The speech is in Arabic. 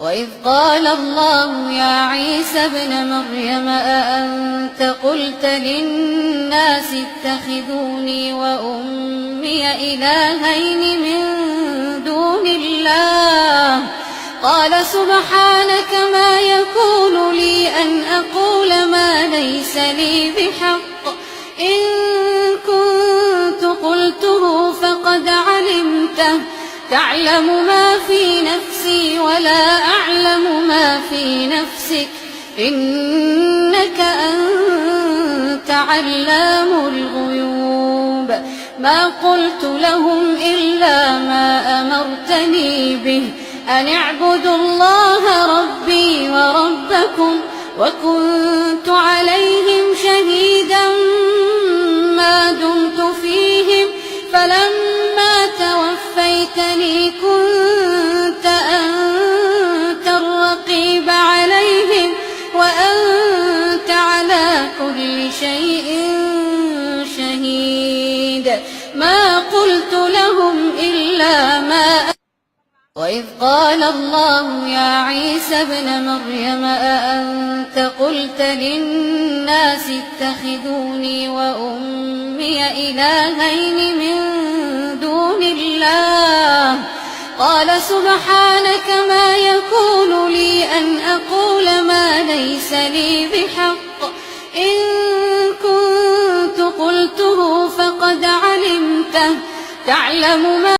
وإذ قال الله يا عيسى ابن مريم أأنت قلت للناس اتخذوني وأمي إلهين من دون الله قال سبحانك ما يكون لي أن أقول ما ليس لي بحق إن كنت قلته فقد علمته تعلم ما في نفسي ولا أعلم ما في نفسك إنك أنت علام الغيوب ما قلت لهم إلا ما أمرتني به أن اعبدوا الله ربي وربكم وكنت عليهم شهيدا ما دمت فيهم فلما توفيتني كنت أنت الرقيب عليهم وأنت على كل شيء شهيد ما قلت لهم إلا ما وإذ قال الله يا عيسى ابن مريم أأنت قلت للناس اتخذوني وأمي إلهين من دون الله قال سبحانك ما يكون لي أن أقول ما ليس لي بحق إن كنت قلته فقد علمته تعلم ما